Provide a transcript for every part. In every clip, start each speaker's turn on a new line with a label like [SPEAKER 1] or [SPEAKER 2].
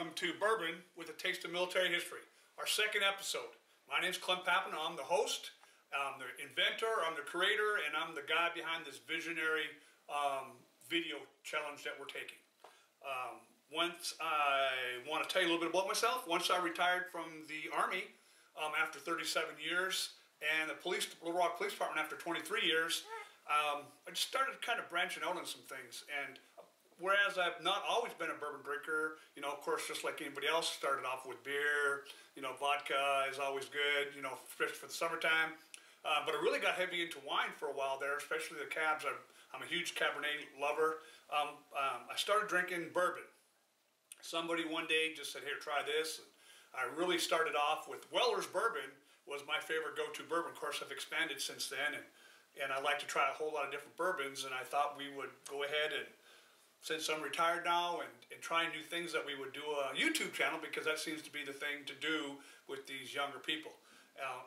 [SPEAKER 1] welcome to Bourbon with a Taste of Military History, our second episode. My name's Clem Pappin. I'm the host, I'm the inventor, I'm the creator, and I'm the guy behind this visionary video challenge that we're taking. Once I want to tell you a little bit about myself. Once I retired from the Army after 37 years and the Little Rock Police Department after 23 years, I just started kind of branching out on some things. And whereas I've not always been a bourbon drinker, you know, of course, just like anybody else, started off with beer, you know, vodka is always good, you know, especially for the summertime. But I really got heavy into wine for a while there, especially the cabs. I'm a huge Cabernet lover. I started drinking bourbon. Somebody one day just said, here, try this. And I really started off with Weller's Bourbon was my favorite go-to bourbon. Of course, I've expanded since then, and I like to try a whole lot of different bourbons, and I thought we would go ahead and, since I'm retired now, and try new things, that we would do a YouTube channel, because that seems to be the thing to do with these younger people.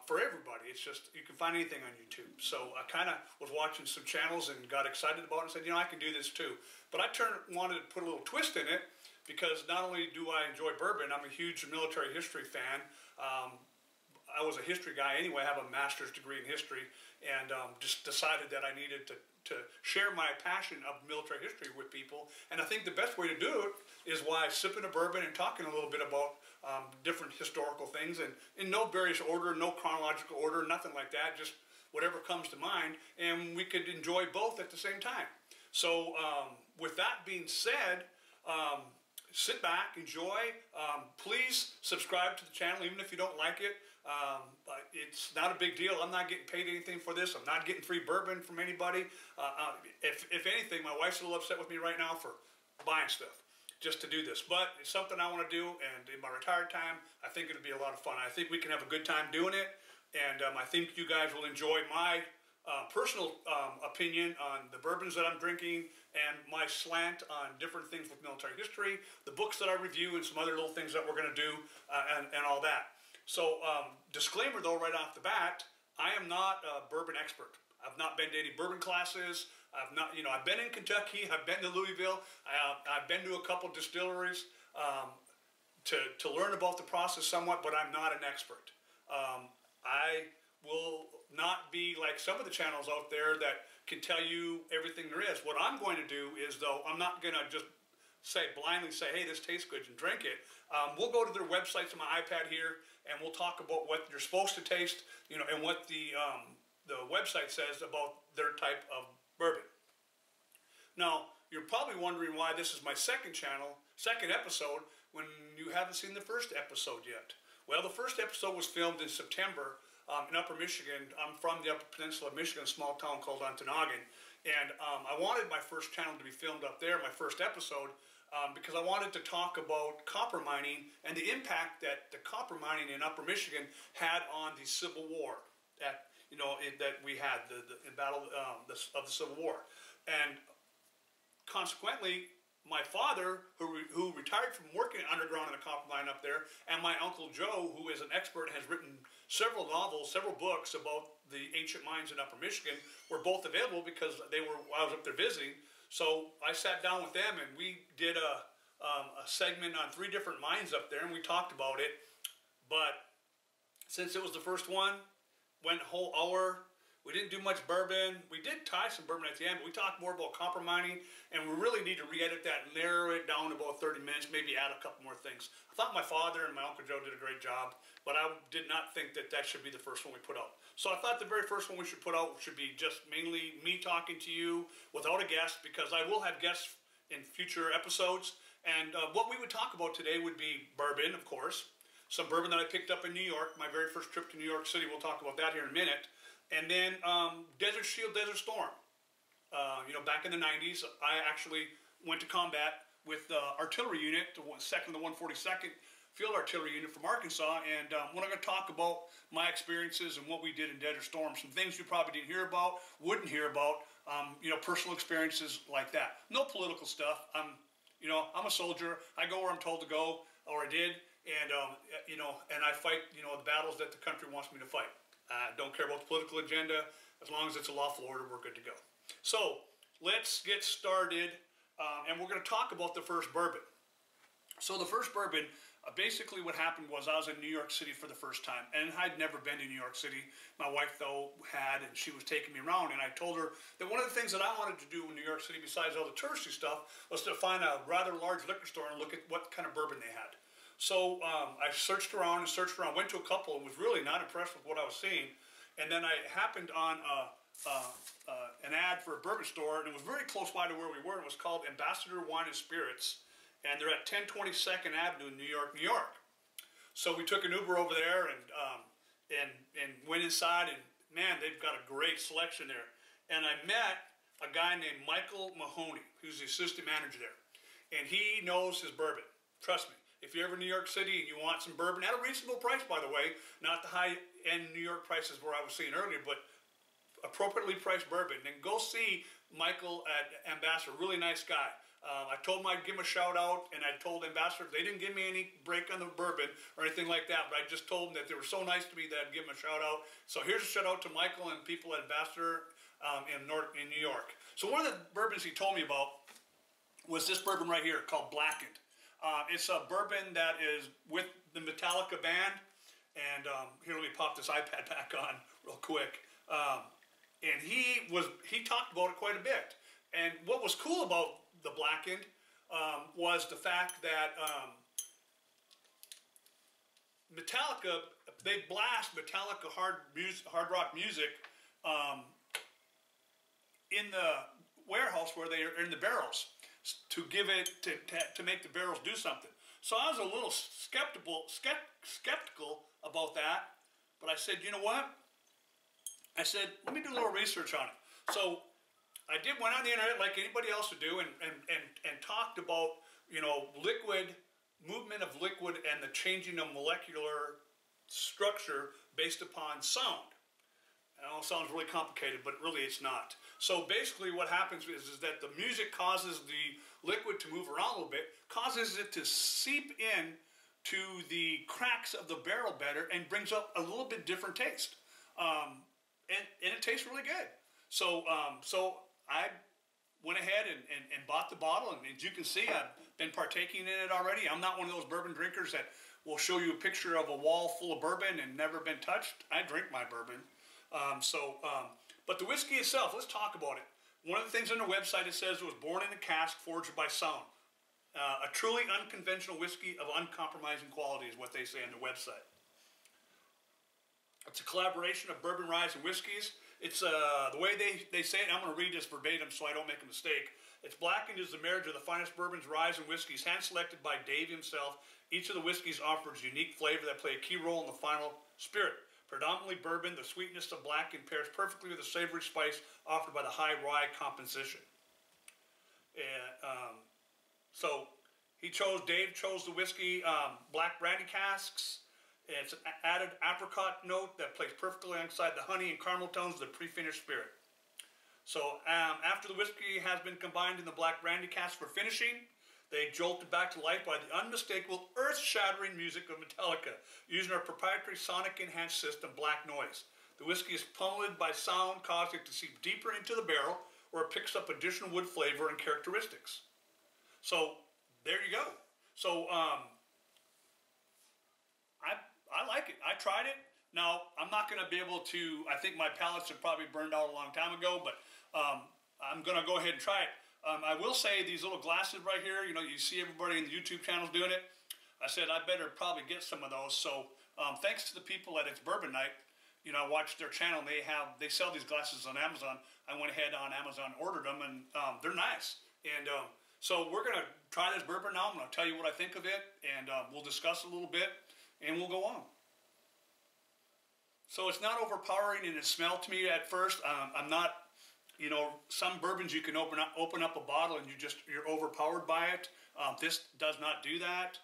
[SPEAKER 1] For everybody, it's just, you can find anything on YouTube. So I kind of was watching some channels and got excited about it and said, you know, I can do this too. But I wanted to put a little twist in it, because not only do I enjoy bourbon, I'm a huge military history fan. I was a history guy anyway. I have a master's degree in history, and just decided that I needed to share my passion of military history with people. And I think the best way to do it is by sipping a bourbon and talking a little bit about different historical things, and in no various order, no chronological order, nothing like that, just whatever comes to mind, and we could enjoy both at the same time. So with that being said, sit back, enjoy. Please subscribe to the channel, even if you don't like it. But it's not a big deal. I'm not getting paid anything for this. I'm not getting free bourbon from anybody. If anything, my wife's a little upset with me right now for buying stuff just to do this. But it's something I want to do, and in my retired time, I think it'll be a lot of fun. I think we can have a good time doing it, and I think you guys will enjoy my personal opinion on the bourbons that I'm drinking, and my slant on different things with military history, the books that I review, and some other little things that we're going to do, and all that. So disclaimer though, right off the bat, I am not a bourbon expert. I've not been to any bourbon classes. I've not, you know, I've been in Kentucky, I've been to Louisville, I've been to a couple distilleries to learn about the process somewhat, but I'm not an expert. I will not be like some of the channels out there that can tell you everything there is. What I'm going to do is, though, I'm not going to just blindly say, hey, this tastes good, and drink it. We'll go to their websites on my iPad here, and we'll talk about what you're supposed to taste, you know, and what the website says about their type of bourbon. Now, you're probably wondering why this is my second episode, when you haven't seen the first episode yet. Well, the first episode was filmed in September in Upper Michigan. I'm from the Upper Peninsula of Michigan, a small town called Ontonagon. And I wanted my first channel to be filmed up there, my first episode, because I wanted to talk about copper mining and the impact that the copper mining in Upper Michigan had on the Civil War, that we had, the battle of the Civil War. And consequently, my father, who retired from working underground in a copper mine up there, and my Uncle Joe, who is an expert and has written several novels, several books about the ancient mines in Upper Michigan, were both available because I was up there visiting. So I sat down with them, and we did a segment on 3 different mines up there, and we talked about it. But since it was the first one, went a whole hour. We didn't do much bourbon. We did tie some bourbon at the end, but we talked more about copper mining, and we really need to re-edit that and narrow it down to about 30 minutes, maybe add a couple more things. I thought my father and my Uncle Joe did a great job, but I did not think that that should be the first one we put out. So I thought the very first one we should put out should be just mainly me talking to you without a guest, because I will have guests in future episodes. And what we would talk about today would be bourbon, of course, some bourbon that I picked up in New York, my very first trip to New York City. We'll talk about that here in a minute. And then Desert Shield, Desert Storm. You know, back in the 90s, I actually went to combat with the artillery unit, the 2nd to the 142nd Field Artillery Unit from Arkansas. And we're going to talk about my experiences and what we did in Desert Storm. Some things you probably didn't hear about, wouldn't hear about, you know, personal experiences like that. No political stuff. You know, I'm a soldier. I go where I'm told to go, or I did. And, you know, and I fight, you know, the battles that the country wants me to fight. Don't care about the political agenda. As long as it's a lawful order, we're good to go. So let's get started, and we're going to talk about the first bourbon. So the first bourbon, basically what happened was I was in New York City for the first time, and I'd never been to New York City. My wife, though, had, and she was taking me around, and I told her that one of the things that I wanted to do in New York City, besides all the touristy stuff, was to find a rather large liquor store and look at what kind of bourbon they had. So I searched around, went to a couple, and was really not impressed with what I was seeing. And then I happened on an ad for a bourbon store, and it was very close by to where we were. It was called Ambassador Wine and Spirits, and they're at 1022nd Avenue in New York, New York. So we took an Uber over there and went inside, and man, they've got a great selection there. And I met a guy named Michael Mahoney, who's the assistant manager there, and he knows his bourbon. Trust me. If you're ever in New York City and you want some bourbon at a reasonable price, by the way, not the high-end New York prices where I was seeing earlier, but appropriately priced bourbon, then go see Michael at Ambassador. Really nice guy. I told him I'd give him a shout out, and I told Ambassador they didn't give me any break on the bourbon or anything like that, but I just told them that they were so nice to me that I'd give them a shout out. So here's a shout out to Michael and people at Ambassador in New York. So one of the bourbons he told me about was this bourbon right here called Blackened. It's a bourbon that is with the Metallica band, and here, let me pop this iPad back on real quick. And he talked about it quite a bit. And what was cool about the Blackened was the fact that Metallica, they blast Metallica hard rock music in the warehouse where they are in the barrels to give it to make the barrels do something. So I was a little skeptical about that, but I said, you know what? I said, let me do a little research on it. So I went on the internet like anybody else would do and talked about, you know, movement of liquid and the changing of molecular structure based upon sound. I know it sounds really complicated, but really it's not. So basically what happens is that the music causes the liquid to move around a little bit, causes it to seep in to the cracks of the barrel better, and brings up a little bit different taste. And it tastes really good. So I went ahead and bought the bottle, and as you can see, I've been partaking in it already. I'm not one of those bourbon drinkers that will show you a picture of a wall full of bourbon and never been touched. I drink my bourbon. But the whiskey itself, let's talk about it. One of the things on the website, it says it was born in a cask forged by sound. A truly unconventional whiskey of uncompromising quality is what they say on the website. It's a collaboration of bourbon, rye, and whiskeys. It's the way they say it, I'm going to read this verbatim so I don't make a mistake. It's Blackened is the marriage of the finest bourbons, rye, and whiskeys, hand-selected by Dave himself. Each of the whiskeys offers unique flavor that play a key role in the final spirit. Predominantly bourbon, the sweetness of Blackened pairs perfectly with the savory spice offered by the high rye composition. And so Dave chose the whiskey black brandy casks. It's an added apricot note that plays perfectly alongside the honey and caramel tones of the pre-finished spirit. So after the whiskey has been combined in the black brandy cask for finishing, they jolted back to life by the unmistakable, earth-shattering music of Metallica, using our proprietary sonic-enhanced system, Black Noise. The whiskey is pummeled by sound, causing it to seep deeper into the barrel, where it picks up additional wood flavor and characteristics. So there you go. So I like it. I tried it. Now, I'm not going to be able to, I think my palates have probably burned out a long time ago, but I'm going to go ahead and try it. I will say these little glasses right here, you know, you see everybody in the YouTube channels doing it. I said I better probably get some of those. So thanks to the people at It's Bourbon Night, you know, I watched their channel. They sell these glasses on Amazon. I went ahead on Amazon, ordered them, and they're nice. And so we're going to try this bourbon now. I'm going to tell you what I think of it, and we'll discuss a little bit, and we'll go on. So it's not overpowering in its smell to me at first. I'm not, you know, some bourbons you can open up a bottle and you're overpowered by it. This does not do that.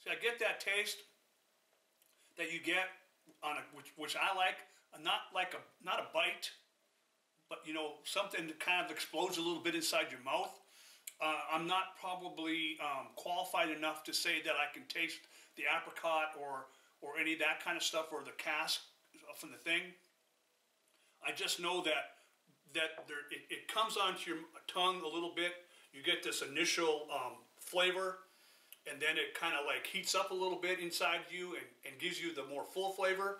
[SPEAKER 1] See, I get that taste that you get on which I like, not a bite, but you know, something that kind of explodes a little bit inside your mouth. I'm not probably qualified enough to say that I can taste the apricot or any of that kind of stuff, or the cask from the thing. I just know that it comes onto your tongue a little bit. You get this initial flavor, and then it kind of like heats up a little bit inside you and gives you the more full flavor.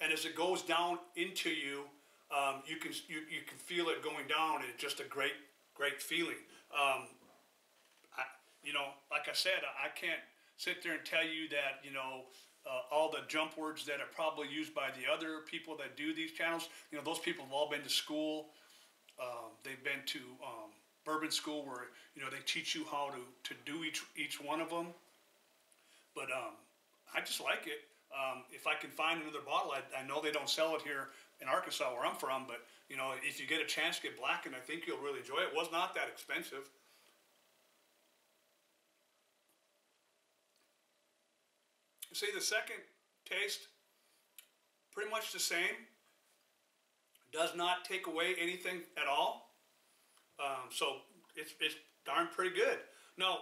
[SPEAKER 1] And as it goes down into you, you can feel it going down, and it's just a great feeling. Like I said, I can't sit there and tell you that, all the jump words that are probably used by the other people that do these channels. Those people have all been to school. They've been to bourbon school where, they teach you how to do each one of them. But I just like it. If I can find another bottle, I know they don't sell it here in Arkansas where I'm from, but, if you get a chance to get Blackened, I think you'll really enjoy it. It was not that expensive. See, the second taste, pretty much the same. Does not take away anything at all. So it's darn pretty good. Now,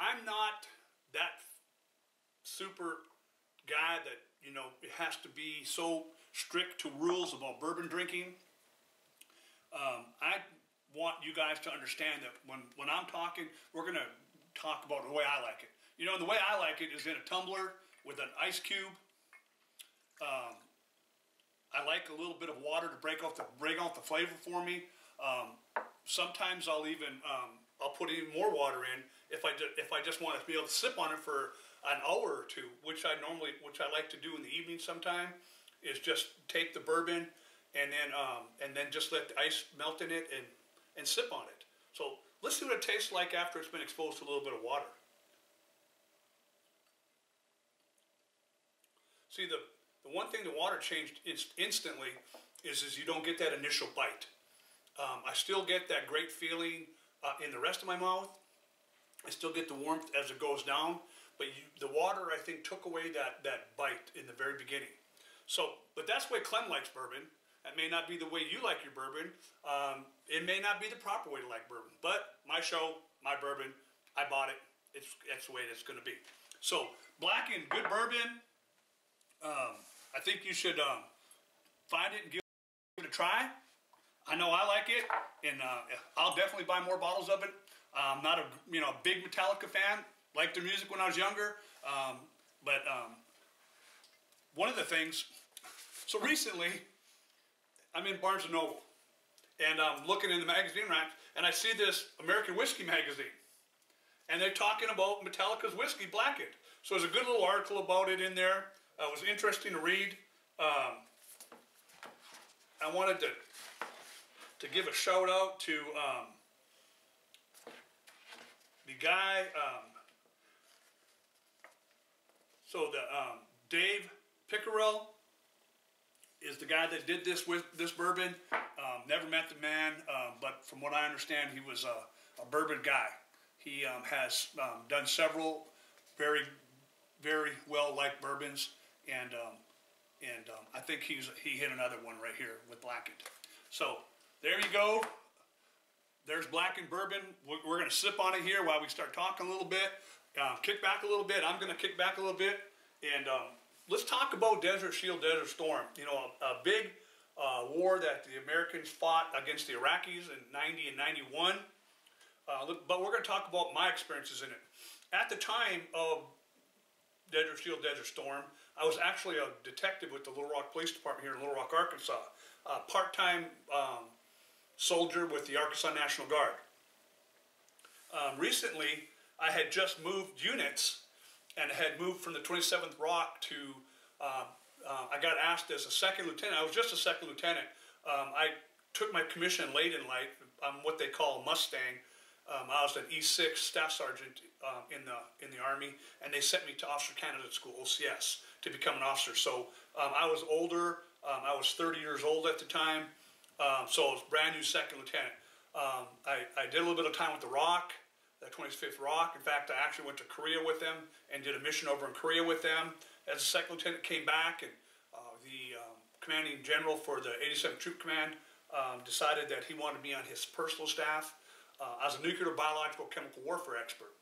[SPEAKER 1] I'm not that super guy that, it has to be so strict to rules about bourbon drinking. I want you guys to understand that when I'm talking, we're going to talk about the way I like it. The way I like it is in a tumbler with an ice cube. I like a little bit of water to break off the flavor for me. Sometimes I'll put even more water in if I just want to be able to sip on it for an hour or two, which I like to do in the evening sometime, is just take the bourbon and then just let the ice melt in it and sip on it. So let's see what it tastes like after it's been exposed to a little bit of water. See, the one thing the water changed instantly is you don't get that initial bite. I still get that great feeling in the rest of my mouth. I still get the warmth as it goes down, but the water, I think, took away that bite in the very beginning. So, but that's the way Clem likes bourbon. That may not be the way you like your bourbon. It may not be the proper way to like bourbon, but my show, my bourbon, I bought it. That's the way it's going to be. So, Blackened, good bourbon. I think you should find it and give it a try. I know I like it, and I'll definitely buy more bottles of it. I'm not a big Metallica fan. Liked their music when I was younger, but one of the things. So recently, I'm in Barnes & Noble, and I'm looking in the magazine rack, and I see this American Whiskey magazine, and they're talking about Metallica's whiskey, Blackened. So there's a good little article about it in there. It was interesting to read. I wanted to give a shout out to the guy. Dave Pickerel is the guy that did this with this bourbon. Never met the man, but from what I understand, he was a bourbon guy. He has done several very, very well-liked bourbons, and I think he hit another one right here with Blackened. So there you go. There's Blackened bourbon. We're going to sip on it here while we start talking a little bit. Kick back a little bit. I'm going to kick back a little bit, and let's talk about Desert Shield, Desert Storm. A big war that the Americans fought against the Iraqis in '90 and '91. But we're going to talk about my experiences in it. At the time of Desert Shield, Desert Storm, I was actually a detective with the Little Rock Police Department here in Little Rock, Arkansas. A part-time soldier with the Arkansas National Guard. Recently, I had just moved units and had moved from the 27th Rock to, I got asked as a second lieutenant. I was just a second lieutenant. I took my commission late in life. I'm what they call a Mustang. I was an E6 staff sergeant in the Army, and they sent me to Officer Candidate School, OCS, to become an officer. So I was older. I was 30 years old at the time, so I was brand new second lieutenant. I did a little bit of time with the Rock, the 25th Rock. In fact, I actually went to Korea with them and did a mission over in Korea with them. As a second lieutenant, came back, and the commanding general for the 87th Troop Command decided that he wanted me on his personal staff. I was a nuclear, biological, chemical warfare expert.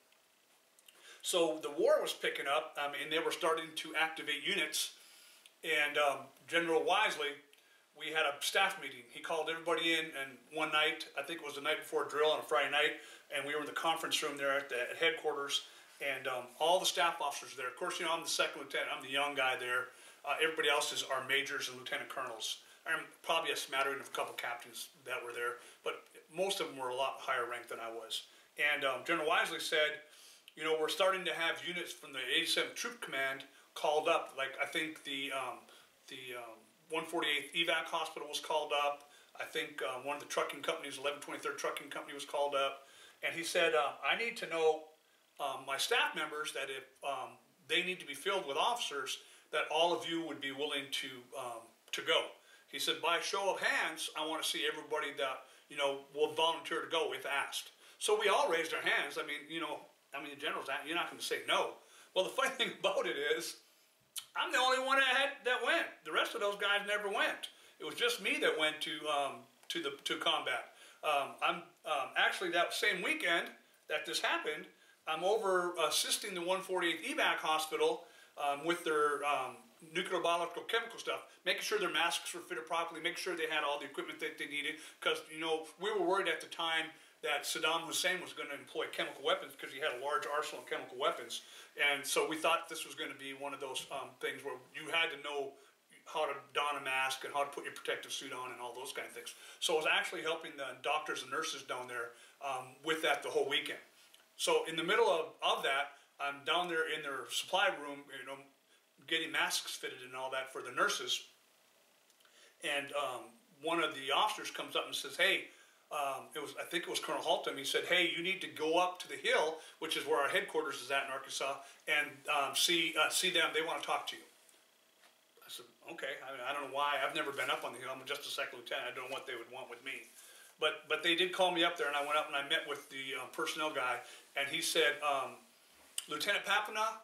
[SPEAKER 1] So the war was picking up, and they were starting to activate units. And General Wisely we had a staff meeting. He called everybody in, and one night, I think it was the night before drill on a Friday night, and we were in the conference room there at headquarters, and all the staff officers there. Of course, I'm the second lieutenant. I'm the young guy there. Everybody else are majors and lieutenant colonels. And probably a smattering of a couple captains that were there, but most of them were a lot higher ranked than I was. And General Wisely said, we're starting to have units from the 87th Troop Command called up. Like, I think the 148th Evac Hospital was called up. I think one of the trucking companies, 1123rd Trucking Company, was called up. And he said, I need to know my staff members that if they need to be filled with officers, that all of you would be willing to go. He said, by show of hands, I want to see everybody that, will volunteer to go if asked. So we all raised our hands. I mean, the general's, you're not going to say no. Well, the funny thing about it is, I'm the only one that went. The rest of those guys never went. It was just me that went to combat. I'm actually, that same weekend that this happened, I'm over assisting the 148th Evac Hospital with their nuclear biological chemical stuff, making sure their masks were fitted properly, making sure they had all the equipment that they needed, because we were worried at the time that Saddam Hussein was going to employ chemical weapons because he had a large arsenal of chemical weapons, and so we thought this was going to be one of those things where you had to know how to don a mask and how to put your protective suit on and all those kind of things. So I was actually helping the doctors and nurses down there with that the whole weekend. So in the middle of that, I'm down there in their supply room, getting masks fitted and all that for the nurses. And one of the officers comes up and says, hey, I think it was Colonel Haltom. He said, hey, you need to go up to the hill, which is where our headquarters is at in Arkansas, and see them. They want to talk to you. I said, okay. I don't know why. I've never been up on the hill. I'm just a second lieutenant. I don't know what they would want with me. But they did call me up there, and I went up and I met with the personnel guy, and he said, Lieutenant Papana,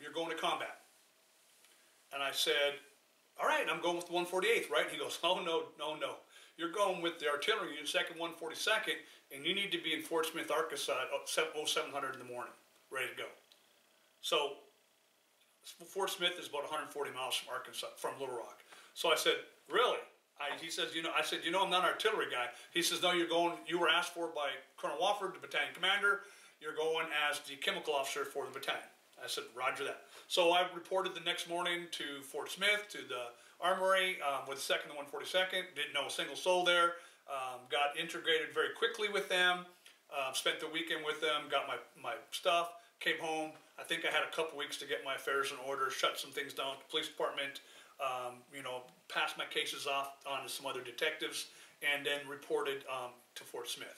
[SPEAKER 1] you're going to combat. And I said, all right, I'm going with the 148th, right? He goes, oh, no. You're going with the artillery unit, 2nd 142nd, and you need to be in Fort Smith, Arkansas at 0700 in the morning, ready to go. So Fort Smith is about 140 miles from Arkansas, from Little Rock. So I said, really? He says, I said, I'm not an artillery guy. He says, no, you were asked for by Colonel Wofford, the battalion commander. You're going as the chemical officer for the battalion. I said, roger that. So I reported the next morning to Fort Smith, to the Armory, with the 2nd and 142nd. Didn't know a single soul there. Got integrated very quickly with them. Spent the weekend with them. Got my stuff. Came home. I think I had a couple weeks to get my affairs in order. Shut some things down at the police department. Passed my cases off on to some other detectives. And then reported to Fort Smith.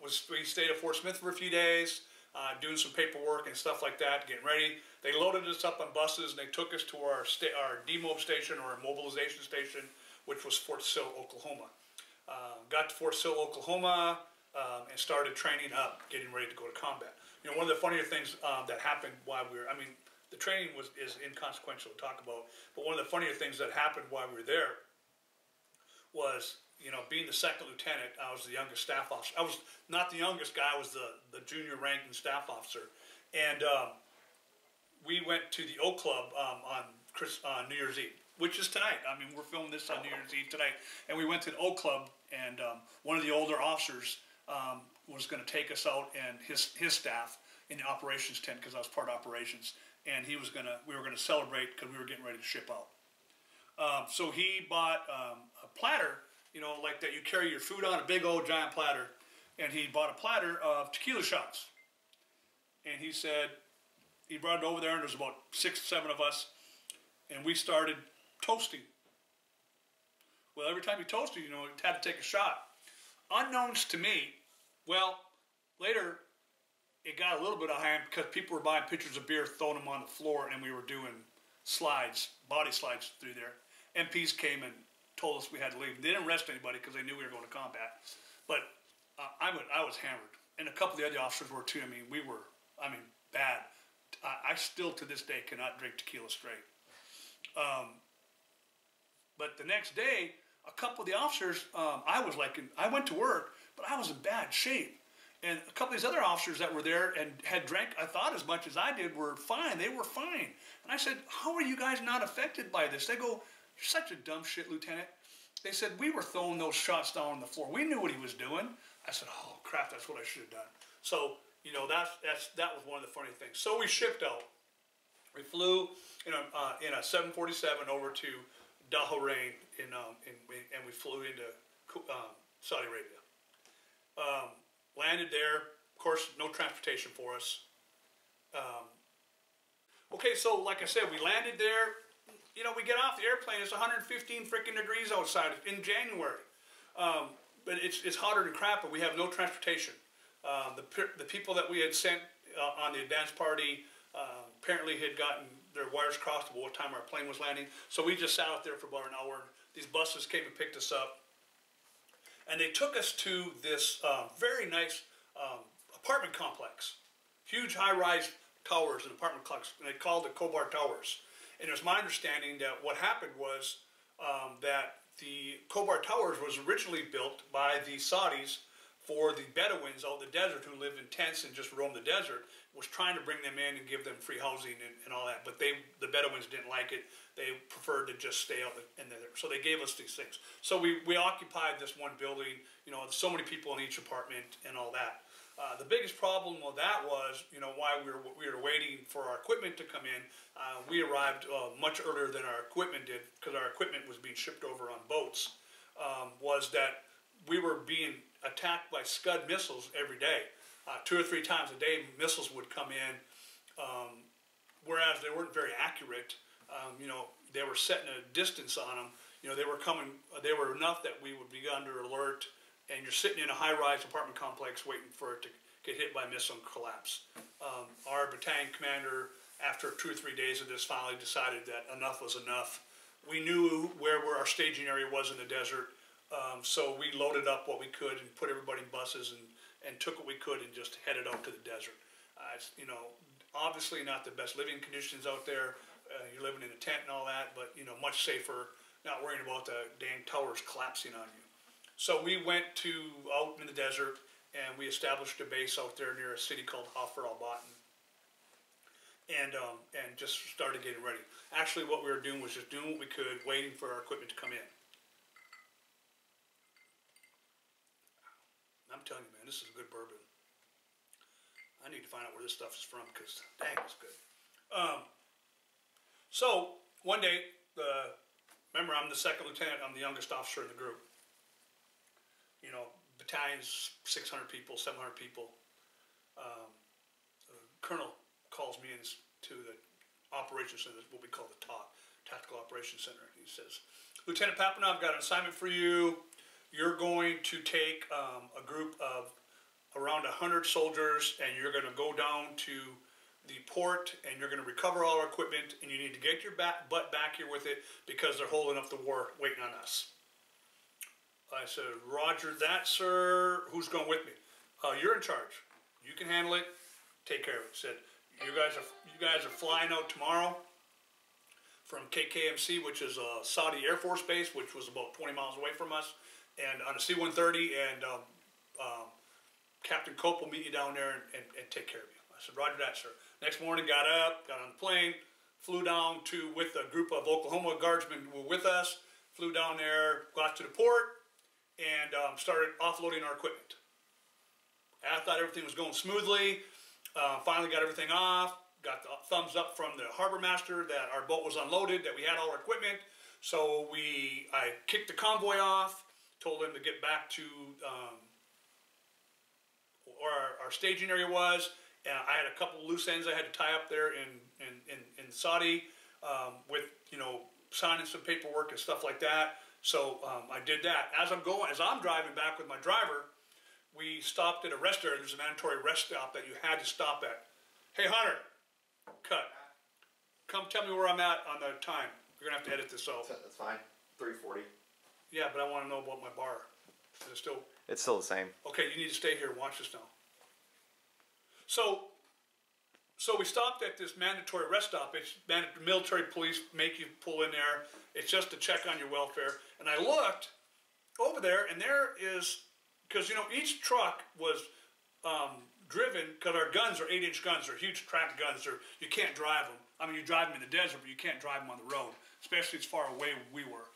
[SPEAKER 1] We stayed at Fort Smith for a few days. Doing some paperwork and stuff like that, getting ready. They loaded us up on buses and they took us to our demob station, or our mobilization station, which was Fort Sill, Oklahoma. Got to Fort Sill, Oklahoma, and started training up, getting ready to go to combat. One of the funnier things that happened while we were, the training is inconsequential to talk about, but one of the funnier things that happened while we were there was, being the second lieutenant, I was the youngest staff officer. I was not the youngest guy, I was the junior ranking staff officer. And we went to the Oak Club on New Year's Eve, which is tonight. We're filming this on New Year's Eve tonight. And we went to the Oak Club, and one of the older officers was going to take us out, and his staff in the operations tent, because I was part of operations. And we were going to celebrate because we were getting ready to ship out. So he bought a platter, like that you carry your food on, a big old giant platter. And he bought a platter of tequila shots. And he said, he brought it over there, and there was about 6 or 7 of us. And we started toasting. Well, every time you toasted, you had to take a shot. Unknowns to me, well, later, it got a little bit of hand because people were buying pitchers of beer, throwing them on the floor, and we were doing slides, body slides through there. MPs came and told us we had to leave. They didn't arrest anybody because they knew we were going to combat. But I was hammered. And a couple of the other officers were too. We were bad. I still to this day cannot drink tequila straight. But the next day, a couple of the officers, I went to work, but I was in bad shape. And a couple of these other officers that were there and had drank, I thought as much as I did, were fine. They were fine. And I said, how are you guys not affected by this? They go, you're such a dumb shit, Lieutenant. They said, we were throwing those shots down on the floor. We knew what he was doing. I said, oh crap, that's what I should have done. So, you know, that was one of the funny things. So we shipped out. We flew in a 747 over to Bahrain, and we flew into Saudi Arabia. Landed there. Of course, no transportation for us. Okay, so like I said, we landed there. You know, we get off the airplane. It's 115 freaking degrees outside in January. But it's hotter than crap, but we have no transportation. The people that we had sent on the advance party apparently had gotten their wires crossed about what time our plane was landing. So we just sat out there for about an hour. These buses came and picked us up. And they took us to this very nice apartment complex. Huge high-rise towers and apartment complex. And they called it Khobar Towers. And it was my understanding that what happened was that the Khobar Towers was originally built by the Saudis for the Bedouins out in the desert who lived in tents and just roamed the desert, was trying to bring them in and give them free housing and all that. But the Bedouins didn't like it. They preferred to just stay out in there. So they gave us these things. So we occupied this one building, you know, so many people in each apartment and all that. The biggest problem with that was, you know, why we were waiting for our equipment to come in. We arrived much earlier than our equipment did because our equipment was being shipped over on boats. Was that we were being attacked by Scud missiles every day. 2 or 3 times a day, missiles would come in, whereas they weren't very accurate. You know, they were setting a distance on them. You know, they were coming. They were enough that we would be under alert. And you're sitting in a high-rise apartment complex waiting for it to get hit by a missile and collapse. Our battalion commander, after 2 or 3 days of this, finally decided that enough was enough. We knew where our staging area was in the desert, so we loaded up what we could and put everybody in buses and took what we could and just headed out to the desert. You know, obviously not the best living conditions out there. You're living in a tent and all that, but, you know, much safer, not worrying about the dang towers collapsing on you. So we went out in the desert and we established a base out there near a city called Hafr al-Batin, and just started getting ready. Actually, what we were doing was just doing what we could, waiting for our equipment to come in. I'm telling you, man, this is good bourbon. I need to find out where this stuff is from because, dang, it's good. So one day, remember, I'm the second lieutenant. I'm the youngest officer in the group. You know, battalion's 600 people, 700 people. The colonel calls me into the operations center, what we call the TOC, Tactical Operations Center. He says, Lieutenant Papineau, I've got an assignment for you. You're going to take a group of around 100 soldiers and you're going to go down to the port and you're going to recover all our equipment and you need to get your butt back here with it because they're holding up the war waiting on us. I said, Roger that, sir. Who's going with me? You're in charge. You can handle it. Take care of it. He said, you guys are flying out tomorrow from KKMC, which is a Saudi Air Force base, which was about 20 miles away from us, and on a C-130, and Captain Cope will meet you down there and take care of you. I said, Roger that, sir. Next morning, got up, got on the plane, flew down with a group of Oklahoma guardsmen who were with us, flew down there, got to the port, and started offloading our equipment. I thought everything was going smoothly. Finally got everything off. Got the thumbs up from the harbor master that our boat was unloaded, that we had all our equipment. So I kicked the convoy off, told them to get back to where our staging area was. And I had a couple of loose ends I had to tie up there in Saudi with, you know, signing some paperwork and stuff like that. So I did that. As I'm driving back with my driver, we stopped at a rest area. There's a mandatory rest stop that you had to stop at. Hey, Hunter, cut. Come tell me where I'm at on the time. You're going to have to edit this out.
[SPEAKER 2] That's fine. 3:40.
[SPEAKER 1] Yeah, but I want to know about my bar. Is it still?
[SPEAKER 2] It's still the same.
[SPEAKER 1] Okay, you need to stay here and watch this now. So we stopped at this mandatory rest stop. It's military police make you pull in there. It's just to check on your welfare. And I looked over there, and there is, because, you know, each truck was driven, because our guns are 8-inch guns. They're huge track guns. You can't drive them. I mean, you drive them in the desert, but you can't drive them on the road, especially as far away we were.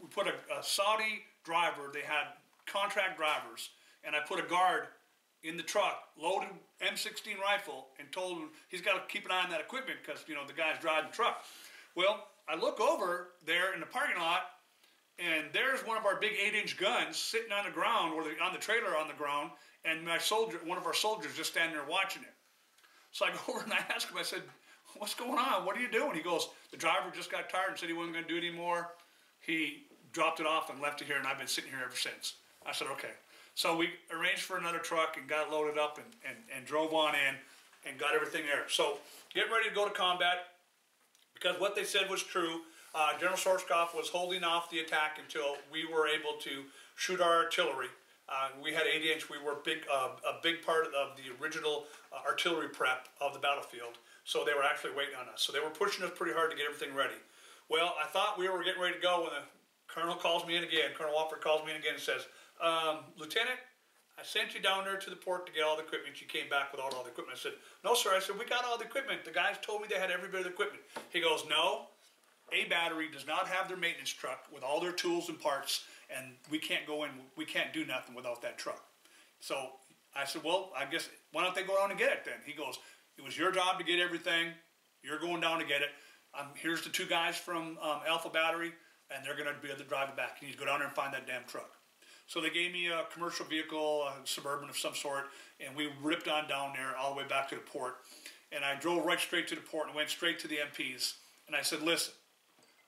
[SPEAKER 1] We put a Saudi driver, they had contract drivers, and I put a guard in the truck, loaded M16 rifle, and told him he's got to keep an eye on that equipment because, you know, the guy's driving the truck. Well, I look over there in the parking lot, and there's one of our big 8-inch guns sitting on the ground, or on the trailer on the ground, and one of our soldiers just standing there watching it. So I go over and I ask him, I said, what's going on? What are you doing? He goes, the driver just got tired and said he wasn't going to do it anymore. He dropped it off and left it here, and I've been sitting here ever since. I said, okay. So we arranged for another truck and got it loaded up and drove on in and got everything there. So getting ready to go to combat, because what they said was true. General Schwarzkopf was holding off the attack until we were able to shoot our artillery. We had 8-inch. We were a big part of the original artillery prep of the battlefield. So they were actually waiting on us. So they were pushing us pretty hard to get everything ready. Well, I thought we were getting ready to go when the colonel calls me in again. Colonel Wofford calls me in again and says, Lieutenant, I sent you down there to the port to get all the equipment. You came back without all the equipment. I said, no, sir. I said, we got all the equipment. The guys told me they had every bit of the equipment. He goes, no, a battery does not have their maintenance truck with all their tools and parts, and we can't go in, we can't do nothing without that truck. So I said, well, I guess, why don't they go down and get it then? He goes, it was your job to get everything. You're going down to get it. Here's the 2 guys from Alpha Battery, and they're going to be able to drive it back. You need to go down there and find that damn truck. So they gave me a commercial vehicle, a Suburban of some sort, and we ripped on down there all the way back to the port. And I drove right straight to the port and went straight to the MPs. And I said, listen,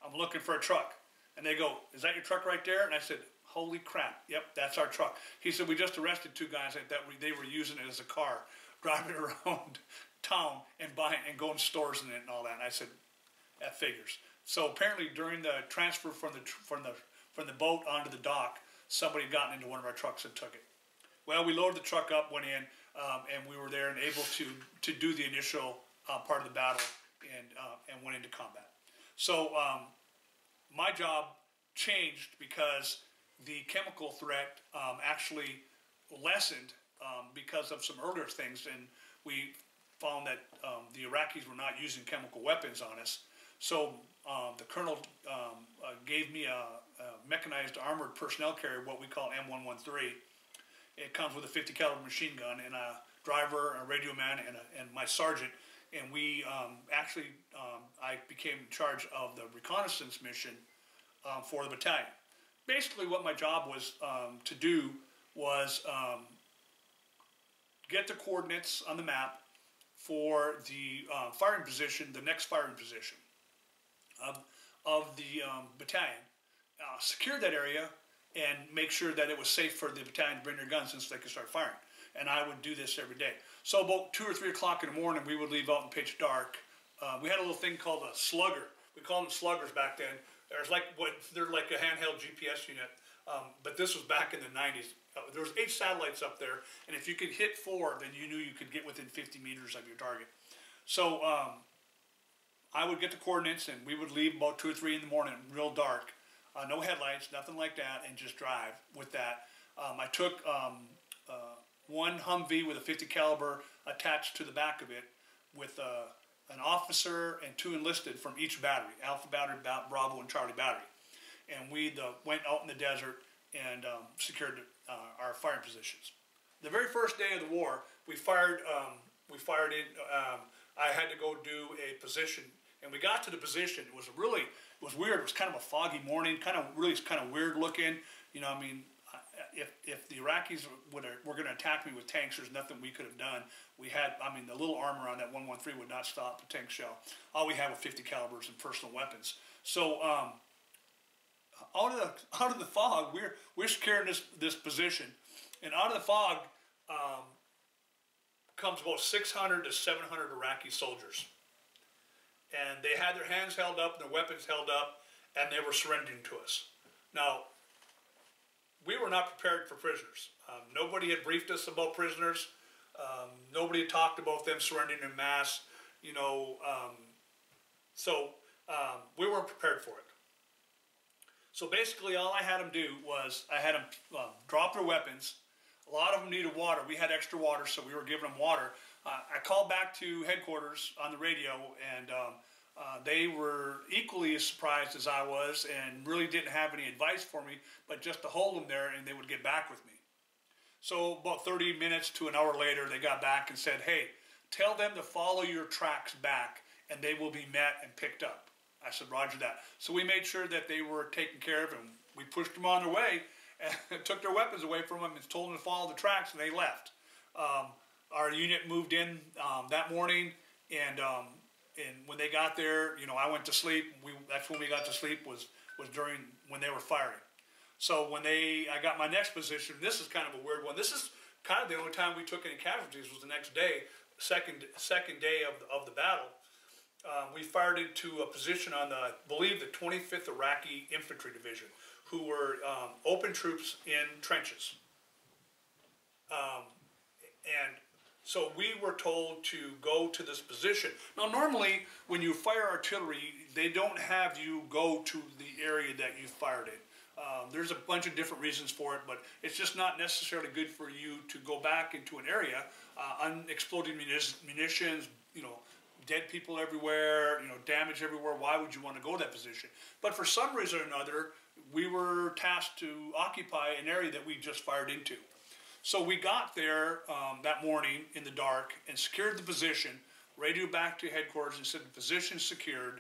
[SPEAKER 1] I'm looking for a truck. And they go, is that your truck right there? And I said, holy crap, yep, that's our truck. He said, we just arrested 2 guys that they were using it as a car, driving it around town and buying and going to stores in it and all that. And I said, that figures. So apparently during the transfer from the boat onto the dock, somebody had gotten into one of our trucks and took it. Well, we loaded the truck up, went in, and we were there and able to do the initial part of the battle and went into combat. So my job changed because the chemical threat actually lessened because of some earlier things, and we found that the Iraqis were not using chemical weapons on us. So the colonel gave me a mechanized armored personnel carrier, what we call M113. It comes with a 50 caliber machine gun and a driver, a radio man, and my sergeant. And we I became in charge of the reconnaissance mission for the battalion. Basically what my job was to do was get the coordinates on the map for the firing position, the next firing position of the battalion, secure that area, and make sure that it was safe for the battalion to bring their guns in so they could start firing. And I would do this every day. So about 2 or 3 o'clock in the morning, we would leave out in pitch dark. We had a little thing called a slugger. We called them sluggers back then. They're like a handheld GPS unit, but this was back in the 90s. There was 8 satellites up there, and if you could hit 4, then you knew you could get within 50 meters of your target. So I would get the coordinates, and we would leave about 2 or 3 in the morning, real dark, no headlights, nothing like that, and just drive with that. I took one Humvee with a 50 caliber attached to the back of it with an officer and 2 enlisted from each battery, Alpha Battery, Bravo, and Charlie Battery. And we went out in the desert and secured our firing positions. The very first day of the war, we fired in. I had to go do a position, and we got to the position. It was weird. It was kind of a foggy morning, kind of weird looking. You know, I mean, if the Iraqis were going to attack me with tanks, there's nothing we could have done. The little armor on that 113 would not stop a tank shell. All we had were 50 calibers and personal weapons. So out of the fog, we're securing this position, and out of the fog comes about 600 to 700 Iraqi soldiers, and they had their hands held up and their weapons held up, and they were surrendering to us. Now, we were not prepared for prisoners. Nobody had briefed us about prisoners. Nobody had talked about them surrendering en masse. You know, so we weren't prepared for it. So basically, all I had them do was I had them drop their weapons. A lot of them needed water. We had extra water, so we were giving them water. I called back to headquarters on the radio, and They were equally as surprised as I was and really didn't have any advice for me, but just to hold them there and they would get back with me. So about 30 minutes to an hour later, they got back and said, hey, tell them to follow your tracks back and they will be met and picked up. I said, roger that. So we made sure that they were taken care of and we pushed them on their way and took their weapons away from them and told them to follow the tracks and they left. Our unit moved in that morning and when they got there, you know, I went to sleep. That's when we got to sleep was during when they were firing. So when I got my next position, this is kind of a weird one. This is kind of the only time we took any casualties was the next day, second day of the battle. We fired into a position on I believe the 25th Iraqi Infantry Division, who were open troops in trenches. And so we were told to go to this position. Now normally when you fire artillery, they don't have you go to the area that you fired in. There's a bunch of different reasons for it, but it's just not necessarily good for you to go back into an area, unexploded munitions, you know, dead people everywhere, you know, damage everywhere. Why would you want to go to that position? But for some reason or another, we were tasked to occupy an area that we just fired into. So we got there that morning in the dark and secured the position, radioed back to headquarters and said the position's secured.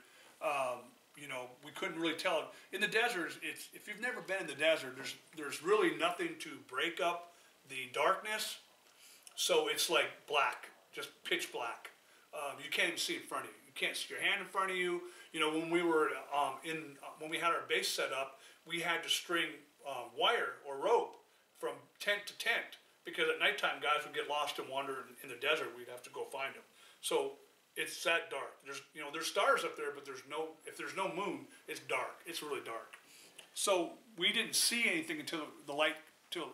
[SPEAKER 1] You know, we couldn't really tell. In the desert, if you've never been in the desert, there's really nothing to break up the darkness. So it's like black, just pitch black. You can't even see in front of you. You can't see your hand in front of you. You know, when we were when we had our base set up, we had to string wire or rope from tent to tent because at nighttime guys would get lost and wander in the desert. We'd have to go find them. So it's that dark. There's stars up there, but if there's no moon, it's dark. It's really dark. So we didn't see anything until the light, till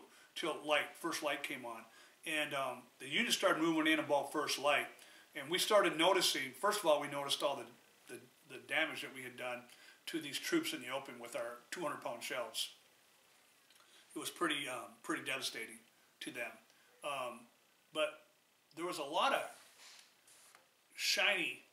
[SPEAKER 1] first light came on, and the unit started moving in about first light, and we started noticing. First of all, we noticed all the damage that we had done to these troops in the open with our 200-pound shells. It was pretty devastating to them, but there was a lot of shiny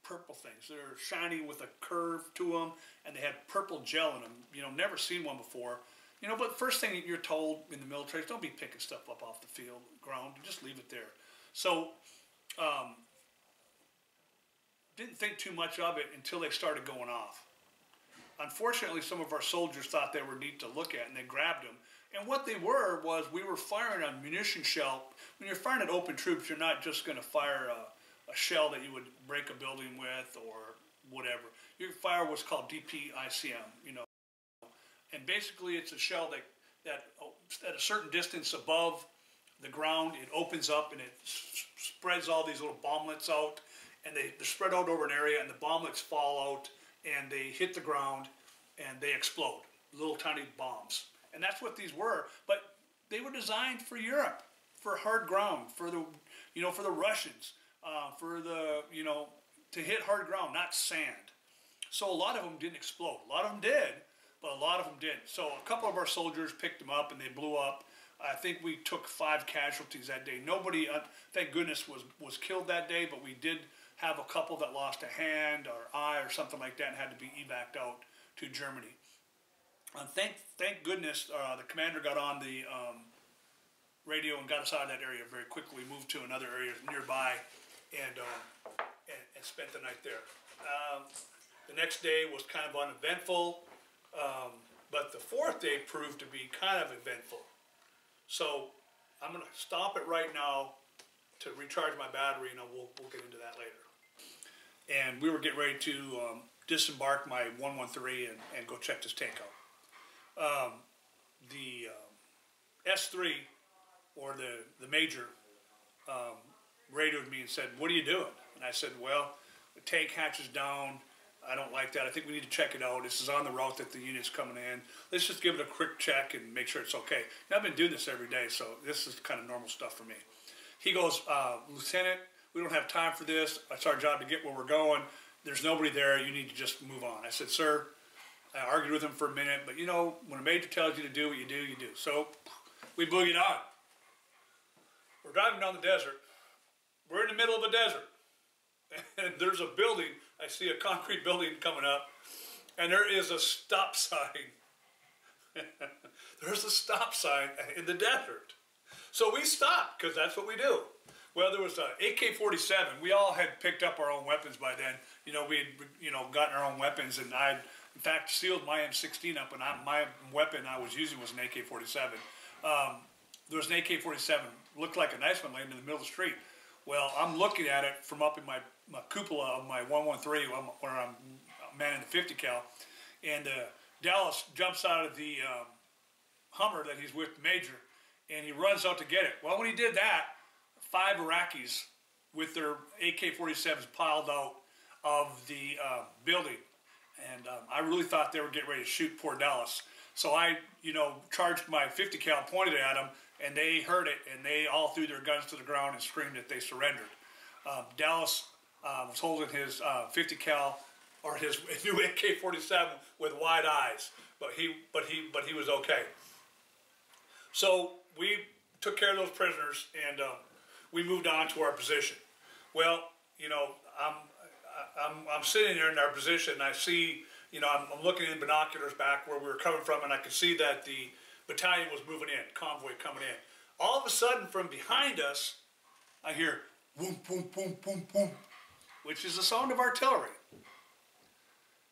[SPEAKER 1] purple things. They're shiny with a curve to them, and they had purple gel in them. You know, never seen one before. You know, but first thing you're told in the military is don't be picking stuff up off the field, ground. Just leave it there. So, didn't think too much of it until they started going off. Unfortunately, some of our soldiers thought they were neat to look at, and they grabbed them. And what they were was we were firing a munition shell. When you're firing at open troops, you're not just going to fire a shell that you would break a building with or whatever. Your fire was called DPICM, you know. And basically, it's a shell that at a certain distance above the ground, it opens up and it spreads all these little bomblets out, and they're spread out over an area, and the bomblets fall out, and they hit the ground, and they explode, little tiny bombs. And that's what these were, but they were designed for Europe, for hard ground, for the Russians, to hit hard ground, not sand. So a lot of them didn't explode. A lot of them did, but a lot of them didn't. So a couple of our soldiers picked them up and they blew up. I think we took 5 casualties that day. Nobody, thank goodness, was killed that day, but we did have a couple that lost a hand or eye or something like that and had to be evac'd out to Germany. Thank goodness the commander got on the radio and got us out of that area very quickly. We moved to another area nearby and spent the night there. The next day was kind of uneventful, but the 4th day proved to be kind of eventful. So I'm going to stop it right now to recharge my battery, and we'll get into that later. And we were getting ready to disembark my 113 and go check this tank out. The S3, or the major, radioed me and said, "What are you doing?" And I said, "Well, the tank hatches down. I don't like that. I think we need to check it out. This is on the route that the unit's coming in. Let's just give it a quick check and make sure it's okay." Now, I've been doing this every day, so this is kind of normal stuff for me. He goes, "Lieutenant, we don't have time for this. It's our job to get where we're going. There's nobody there. You need to just move on." I said, "Sir," I argued with him for a minute, but you know, when a major tells you to do what you do, you do. So we boogied on. We're driving down the desert. We're in the middle of a desert. And there's a building I see a concrete building coming up, and there is a stop sign. There's a stop sign in the desert. So we stopped, because that's what we do. Well, there was an AK-47. We all had picked up our own weapons by then. You know, we had, gotten our own weapons, and I, in fact, sealed my M16 up, and my weapon I was using was an AK-47. There was an AK-47, looked like a nice one laying in the middle of the street. Well, I'm looking at it from up in my cupola of my 113, where I'm manning the 50 cal, and Dallas jumps out of the Hummer that he's with the Major, and he runs out to get it. Well, when he did that, 5 Iraqis with their AK-47s piled out of the building, and I really thought they were getting ready to shoot poor Dallas. So I, charged my 50 cal, pointed at them, and they heard it, and they all threw their guns to the ground and screamed that they surrendered. Dallas was holding his 50 cal or his new AK-47 with wide eyes, but he was okay. So we took care of those prisoners, and we moved on to our position. Well, I'm sitting there in our position, and I see, I'm looking in binoculars back where we were coming from, and I could see that the battalion was moving in, convoy coming in. All of a sudden, from behind us, I hear boom, boom, boom, boom, boom, which is the sound of artillery.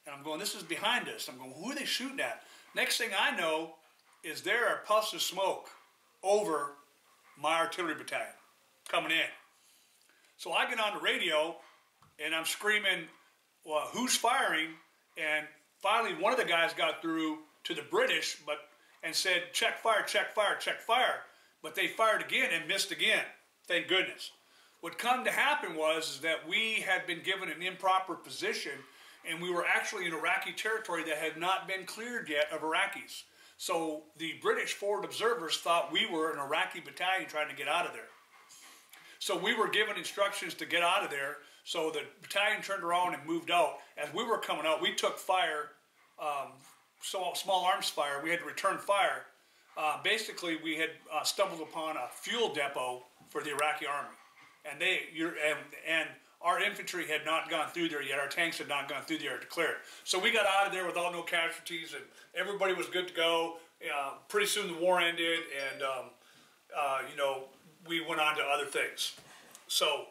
[SPEAKER 1] And I'm going, this is behind us. I'm going, who are they shooting at? Next thing I know is there are puffs of smoke over my artillery battalion coming in. So I get on the radio, and I'm screaming, well, who's firing? And finally, one of the guys got through to the British, and said, check fire, check fire, check fire. But they fired again and missed again. Thank goodness. What come to happen was that we had been given an improper position, and we were actually in Iraqi territory that had not been cleared yet of Iraqis. So the British forward observers thought we were an Iraqi battalion trying to get out of there. So we were given instructions to get out of there. So the battalion turned around and moved out. As we were coming out, we took fire, small arms fire. We had to return fire. Basically, we had stumbled upon a fuel depot for the Iraqi army, and our infantry had not gone through there yet. Our tanks had not gone through there to clear it. So we got out of there without no casualties, and everybody was good to go. Pretty soon the war ended, and we went on to other things. So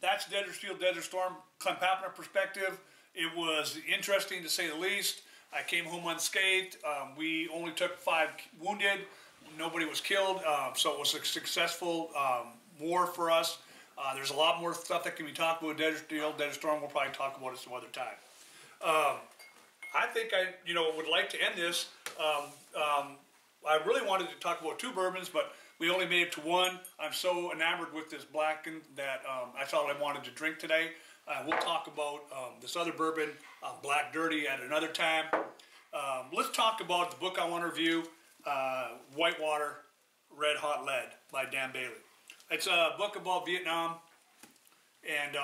[SPEAKER 1] that's Desert Shield, Desert Storm, Clem Papner perspective. It was interesting to say the least. I came home unscathed. We only took 5 wounded. Nobody was killed, so it was a successful war for us. There's a lot more stuff that can be talked about. Desert Shield, Desert Storm. We'll probably talk about it some other time. I think I, would like to end this. I really wanted to talk about 2 bourbons, but we only made it to 1. I'm so enamored with this Blackened that that's all I wanted to drink today. We'll talk about this other bourbon, Black Dirty, at another time. Let's talk about the book I want to review, Whitewater, Red Hot Lead by Dan Bailey. It's a book about Vietnam and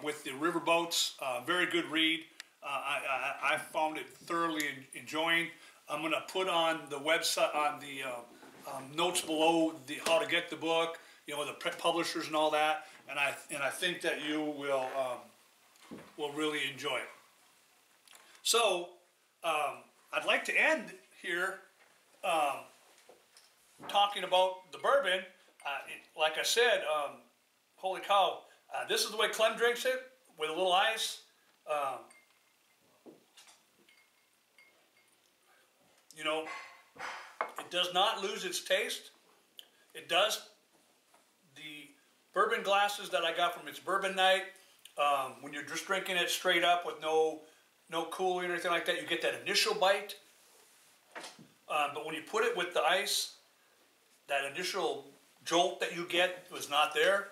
[SPEAKER 1] with the riverboats. Very good read. I found it thoroughly enjoying. I'm going to put on the website, on the notes below, how to get the book, the publishers and all that. And I think that you will really enjoy it. So I'd like to end here talking about the bourbon. Like I said, holy cow, this is the way Clem drinks it, with a little ice. It does not lose its taste. It does. The bourbon glasses that I got from its Bourbon Night, when you're just drinking it straight up with no cooling or anything like that, you get that initial bite. But when you put it with the ice, that initial jolt that you get was not there.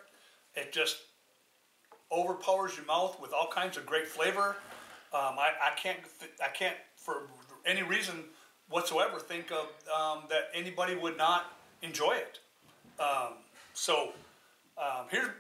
[SPEAKER 1] It just overpowers your mouth with all kinds of great flavor. I can't for any reason whatsoever think of that anybody would not enjoy it. Here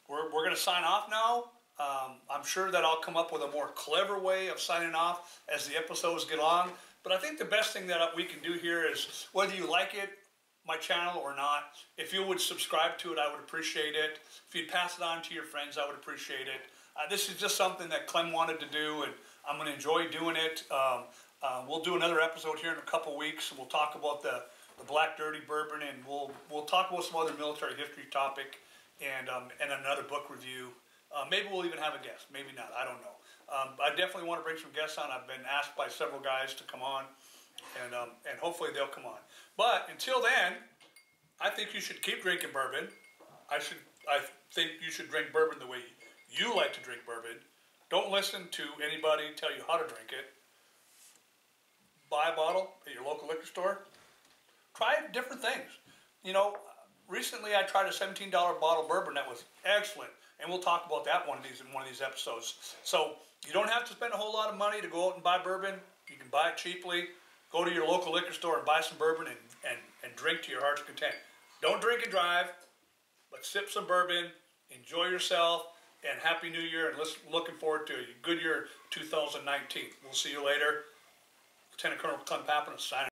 [SPEAKER 1] we're going to sign off now. I'm sure that I'll come up with a more clever way of signing off as the episodes get on. But I think the best thing that we can do here is, whether you like it, my channel, or not, if you would subscribe to it, I would appreciate it. If you'd pass it on to your friends, I would appreciate it. This is just something that Clem wanted to do, and I'm going to enjoy doing it. We'll do another episode here in a couple weeks. We'll talk about the Black Dirty Bourbon, and we'll talk about some other military history topic, and another book review. Maybe we'll even have a guest. Maybe not. I don't know. I definitely want to bring some guests on. I've been asked by several guys to come on, and hopefully they'll come on. But until then, I think you should keep drinking bourbon. I think you should drink bourbon the way you like to drink bourbon. Don't listen to anybody tell you how to drink it. Buy a bottle at your local liquor store. Try different things. You know, recently I tried a $17 bottle of bourbon that was excellent, and we'll talk about that in one of these episodes. So you don't have to spend a whole lot of money to go out and buy bourbon. You can buy it cheaply. Go to your local liquor store and buy some bourbon and drink to your heart's content. Don't drink and drive, but sip some bourbon, enjoy yourself, and Happy New Year, and looking forward to a good year 2019. We'll see you later. Lieutenant Colonel Clem Pappan signing.